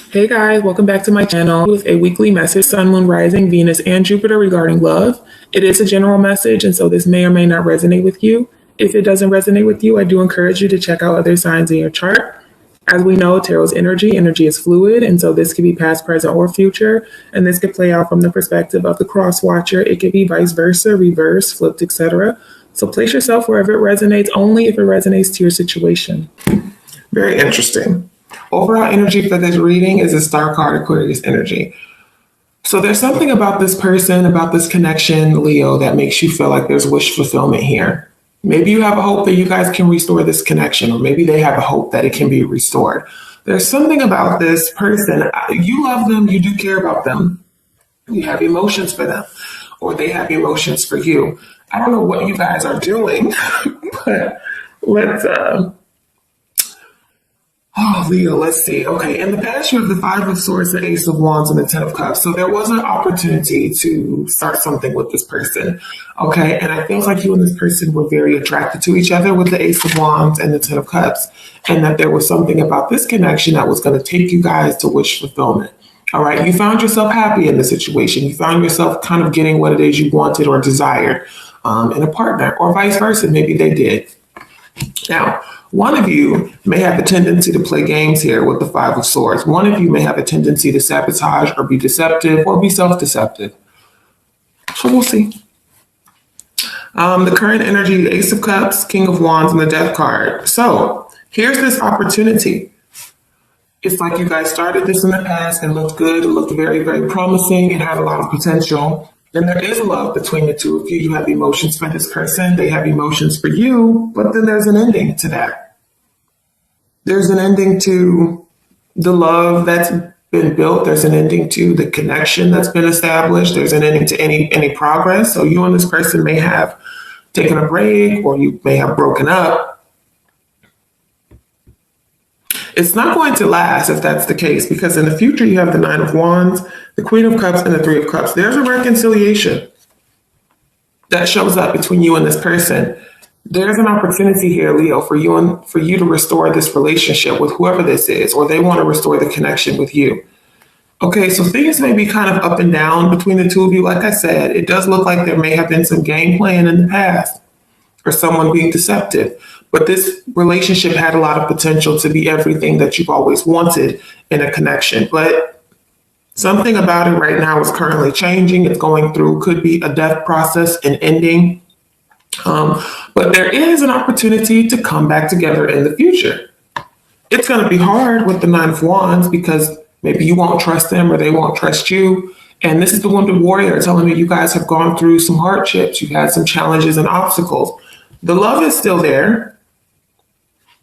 Hey guys, welcome back to my channel with a weekly message, Sun, Moon, Rising, Venus, and Jupiter regarding love. It is a general message, and so this may or may not resonate with you. If it doesn't resonate with you, I do encourage you to check out other signs in your chart. As we know, tarot's energy is fluid, and so this could be past, present, or future, and this could play out from the perspective of the cross watcher. It could be vice versa, reverse, flipped, etc. So place yourself wherever it resonates, only if it resonates to your situation. Very interesting. Overall energy for this reading is a star card, Aquarius energy. So there's something about this person, about this connection, Leo, that makes you feel like there's wish fulfillment here. Maybe you have a hope that you guys can restore this connection, or maybe they have a hope that it can be restored. There's something about this person. You love them. You do care about them. You have emotions for them, or they have emotions for you. I don't know what you guys are doing, but let's see. Okay, in the past you have the Five of Swords, the Ace of Wands, and the Ten of Cups. So there was an opportunity to start something with this person. Okay, and I feel like you and this person were very attracted to each other with the Ace of Wands and the Ten of Cups, and that there was something about this connection that was going to take you guys to wish fulfillment. All right, you found yourself happy in the situation. You found yourself kind of getting what it is you wanted or desired in a partner, or vice versa. Maybe they did. Now, one of you may have a tendency to play games here with the Five of Swords. One of you may have a tendency to sabotage or be deceptive or be self-deceptive. So we'll see. The current energy, the Ace of Cups, King of Wands, and the Death card. So here's this opportunity. It's like you guys started this in the past and looked good. It looked very, very promising. It had a lot of potential. And there is love between the two of you. You have emotions for this person. They have emotions for you. But then there's an ending to that. There's an ending to the love that's been built. There's an ending to the connection that's been established. There's an ending to any progress. So you and this person may have taken a break, or you may have broken up. It's not going to last if that's the case, because in the future you have the Nine of Wands, the Queen of Cups, and the Three of Cups. There's a reconciliation that shows up between you and this person. There's an opportunity here, Leo, for you to restore this relationship with whoever this is, or they want to restore the connection with you. Okay, so things may be kind of up and down between the two of you. Like I said, it does look like there may have been some game playing in the past, or someone being deceptive. But this relationship had a lot of potential to be everything that you've always wanted in a connection. But something about it right now is currently changing. It's going through, could be a death process, an ending. But there is an opportunity to come back together in the future. It's going to be hard with the Nine of Wands, because maybe you won't trust them or they won't trust you. And this is the Wounded Warrior telling me you guys have gone through some hardships. You've had some challenges and obstacles. The love is still there.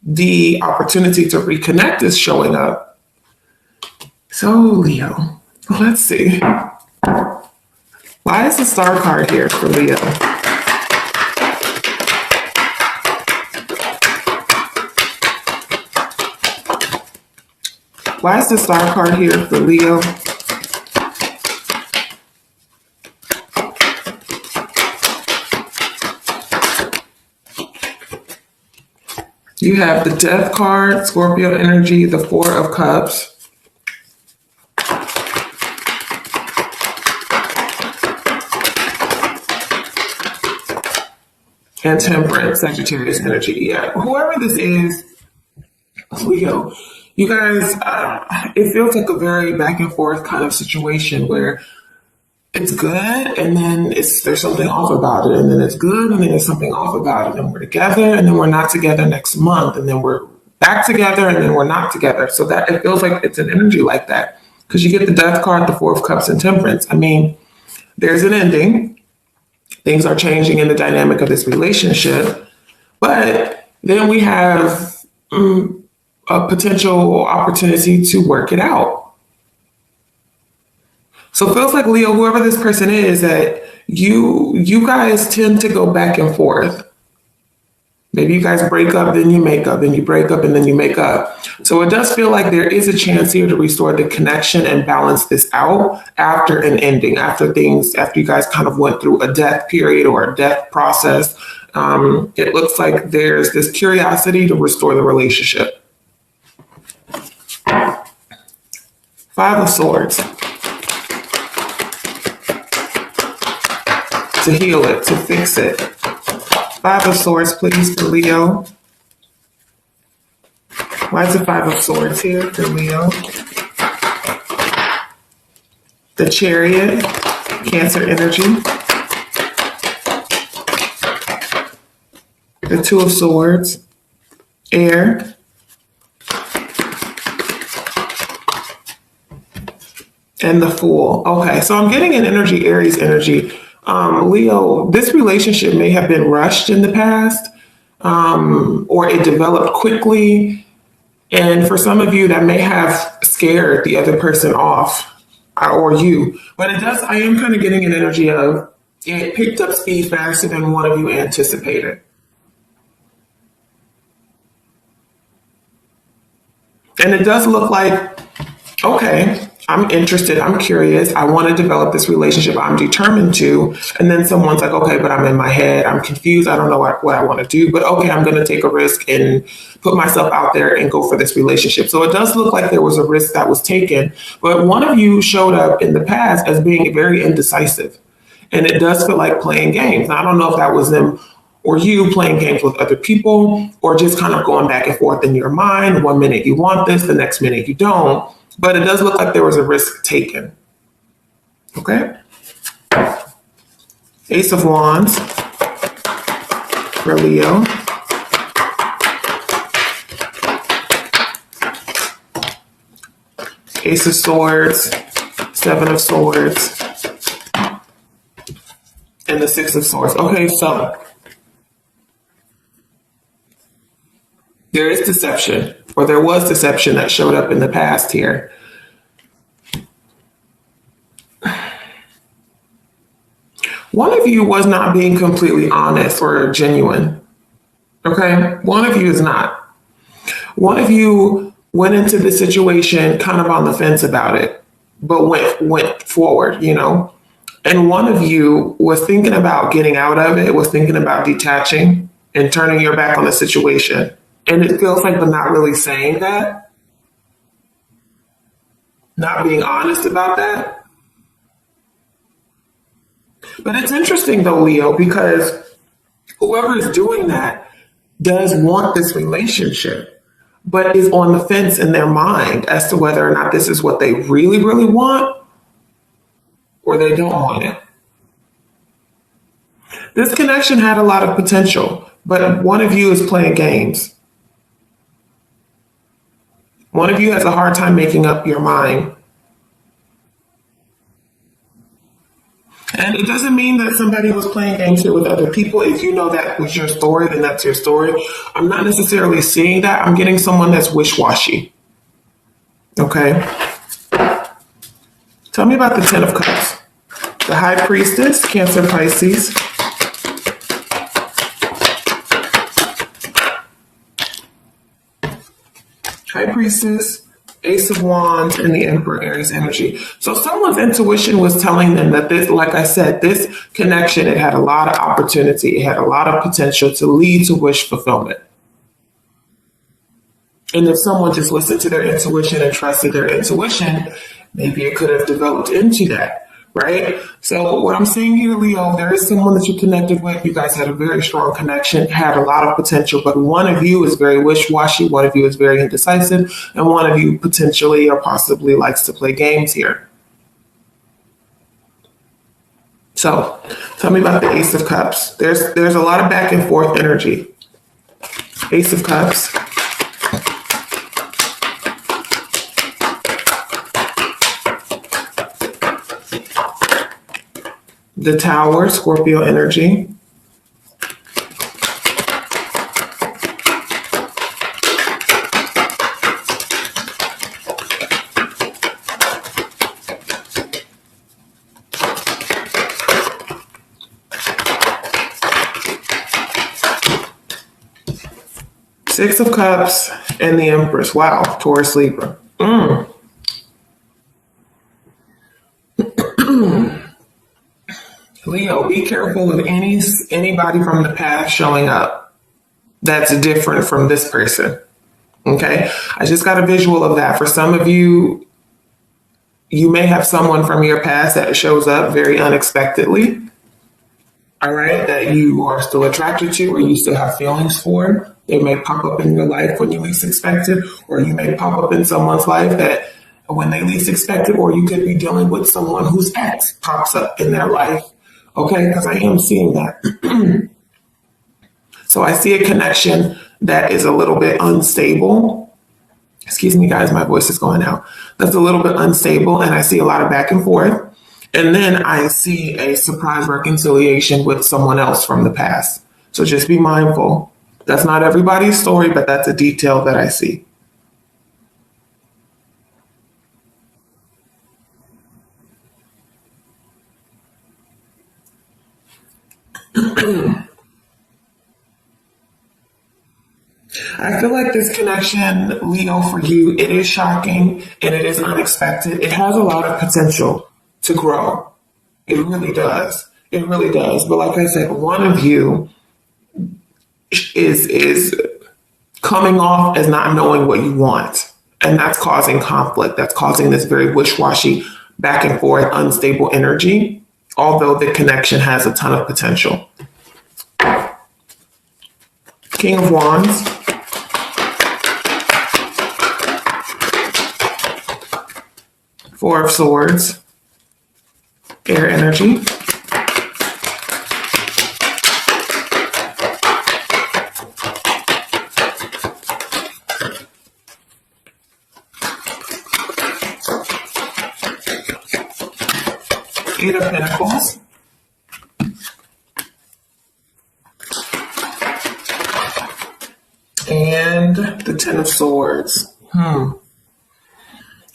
The opportunity to reconnect is showing up. So, Leo, let's see. Why is the Star card here for Leo? Why is the Star card here for Leo? You have the Death card, Scorpio energy, the Four of Cups. And Temperance, Sagittarius energy. Yeah, whoever this is, Leo, you guys, it feels like a very back and forth kind of situation where it's good, and then there's something off about it, and then it's good, and then there's something off about it, and we're together, and then we're not together next month, and then we're back together, and then we're not together. So that it feels like it's an energy like that, because you get the Death card, the Four of Cups, and Temperance. I mean, there's an ending. Things are changing in the dynamic of this relationship, but then we have a potential opportunity to work it out. So it feels like, Leo, whoever this person is, that you guys tend to go back and forth. Maybe you guys break up, then you make up, then you break up, and then you make up. So it does feel like there is a chance here to restore the connection and balance this out after an ending, after you guys kind of went through a death period or a death process. It looks like there's this curiosity to restore the relationship. Five of Swords. To heal it, to fix it. Five of Swords, please, for Leo. Why is the Five of Swords here for Leo? The Chariot, Cancer energy. The Two of Swords, air. And the Fool. Okay, so I'm getting an energy, Aries energy. Leo, this relationship may have been rushed in the past, or it developed quickly. And for some of you, that may have scared the other person off, or you. But I am kind of getting an energy of it picked up speed faster than one of you anticipated. And it does look like, okay, I'm interested, I'm curious, I want to develop this relationship, I'm determined to. And then someone's like, okay, but I'm in my head, I'm confused, I don't know what I want to do, but okay, I'm going to take a risk and put myself out there and go for this relationship. So it does look like there was a risk that was taken, but one of you showed up in the past as being very indecisive. And it does feel like playing games. Now, I don't know if that was them or you playing games with other people, or just kind of going back and forth in your mind. One minute you want this, the next minute you don't. But it does look like there was a risk taken. Okay? Ace of Wands for Leo. Ace of Swords, Seven of Swords, and the Six of Swords. Okay, so there is deception, or there was deception that showed up in the past here. One of you was not being completely honest or genuine. Okay? One of you is not. One of you went into the situation kind of on the fence about it, but went forward, you know? And one of you was thinking about getting out of it, was thinking about detaching and turning your back on the situation. And it feels like, but not really saying that, not being honest about that. But it's interesting though, Leo, because whoever is doing that does want this relationship, but is on the fence in their mind as to whether or not this is what they really, really want, or they don't want it. This connection had a lot of potential, but one of you is playing games. One of you has a hard time making up your mind. And it doesn't mean that somebody was playing games here with other people. If you know that was your story, then that's your story. I'm not necessarily seeing that. I'm getting someone that's wish-washy. Okay? Tell me about the Ten of Cups. The High Priestess, Cancer, Pisces. High Priestess, Ace of Wands, and the Emperor, Aries energy. So someone's intuition was telling them that this, like I said, this connection, it had a lot of opportunity. It had a lot of potential to lead to wish fulfillment. And if someone just listened to their intuition and trusted their intuition, maybe it could have developed into that, right? So what I'm saying here, Leo, there is someone that you connected with. You guys had a very strong connection, had a lot of potential, but one of you is very wish-washy, one of you is very indecisive, and one of you potentially or possibly likes to play games here. So tell me about the Ace of Cups. There's a lot of back and forth energy. Ace of Cups. The Tower, Scorpio energy. Six of Cups and the Empress. Wow, Taurus, Libra. Leo, be careful of anybody from the past showing up that's different from this person. Okay? I just got a visual of that. For some of you, You may have someone from your past that shows up very unexpectedly, all right, that you are still attracted to or you still have feelings for. They may pop up in your life when you least expect it, or you may pop up in someone's life that when they least expect it, or you could be dealing with someone whose ex pops up in their life, okay, because I am seeing that. So I see a connection that is a little bit unstable. Excuse me, guys, my voice is going out. That's a little bit unstable, and I see a lot of back and forth. And then I see a surprise reconciliation with someone else from the past. So just be mindful. That's not everybody's story, but that's a detail that I see. I feel like this connection, Leo, for you, it is shocking and it is unexpected. It has a lot of potential to grow. It really does. It really does. But like I said, one of you is coming off as not knowing what you want. And that's causing conflict. That's causing this very wish-washy, back and forth, unstable energy, although the connection has a ton of potential. King of Wands. Four of Swords. Air energy. Eight of Pentacles. And the Ten of Swords.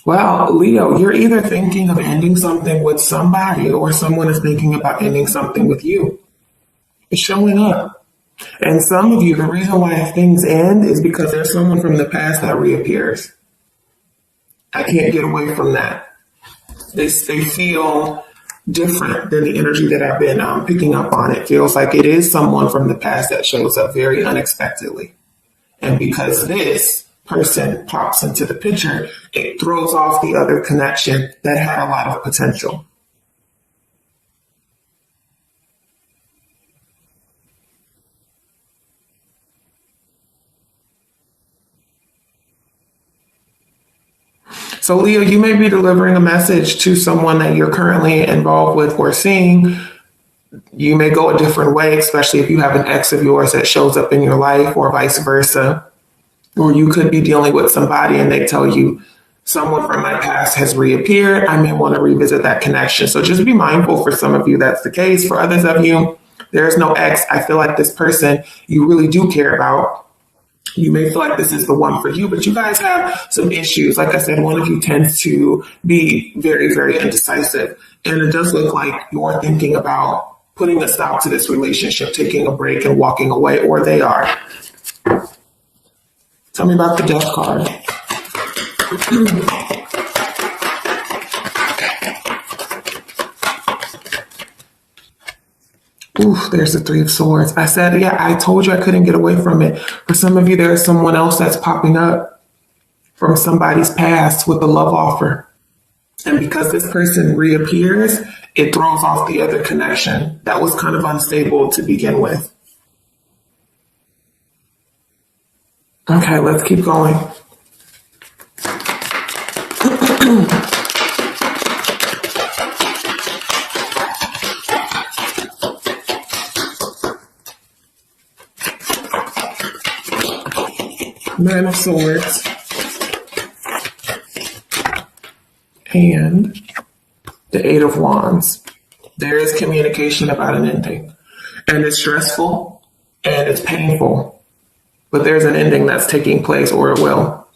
Well, Leo, you're either thinking of ending something with somebody or someone is thinking about ending something with you. It's showing up. And some of you, the reason why things end is because there's someone from the past that reappears. I can't get away from that. They feel different than the energy that I've been picking up on. It feels like it is someone from the past that shows up very unexpectedly. And because this person pops into the picture, it throws off the other connection that had a lot of potential. So Leo, you may be delivering a message to someone that you're currently involved with or seeing. You may go a different way, especially if you have an ex of yours that shows up in your life or vice versa. Or you could be dealing with somebody and they tell you, someone from my past has reappeared. I may want to revisit that connection. So just be mindful. For some of you, that's the case. For others of you, there's no ex. I feel like this person you really do care about. You may feel like this is the one for you, but you guys have some issues. Like I said, one of you tends to be very, very indecisive. And it does look like you're thinking about putting a stop to this relationship, taking a break and walking away, or they are. Tell me about the Death card. Oof, there's the Three of Swords. I said, yeah, I told you I couldn't get away from it. For some of you, there is someone else that's popping up from somebody's past with a love offer. And because this person reappears, it throws off the other connection that was kind of unstable to begin with. Okay, let's keep going. Nine of Swords. And the Eight of Wands. There is communication about an ending. And it's stressful and it's painful. But there's an ending that's taking place, or it will.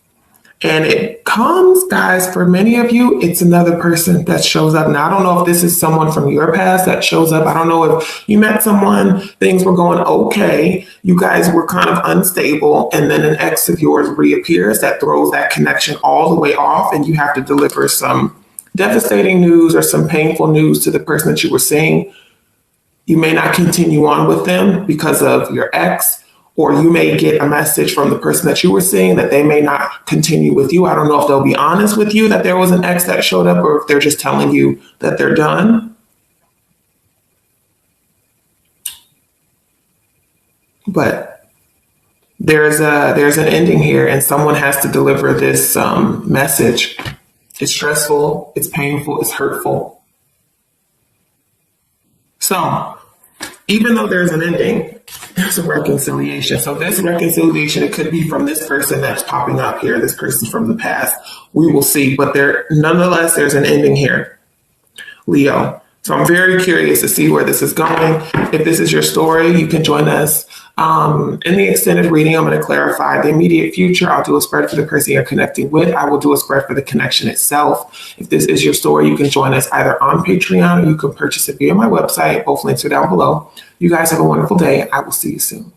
And it comes, guys, for many of you, it's another person that shows up. Now, I don't know if this is someone from your past that shows up. I don't know if you met someone, things were going okay, you guys were kind of unstable, and then an ex of yours reappears that throws that connection all the way off, and you have to deliver some devastating news or some painful news to the person that you were seeing. You may not continue on with them because of your ex, or you may get a message from the person that you were seeing that they may not continue with you. I don't know if they'll be honest with you that there was an ex that showed up, or if they're just telling you that they're done. But there's an ending here, and someone has to deliver this message. It's stressful, it's painful, it's hurtful. So even though there's an ending, there's a reconciliation. So this reconciliation, it could be from this person that's popping up here, this person from the past. We will see, but nonetheless, there's an ending here, Leo. So I'm very curious to see where this is going. If this is your story, you can join us. In the extended reading, I'm going to clarify the immediate future. I'll do a spread for the person you're connecting with. I will do a spread for the connection itself. If this is your story, you can join us either on Patreon or you can purchase it via my website. Both links are down below. You guys have a wonderful day. I will see you soon.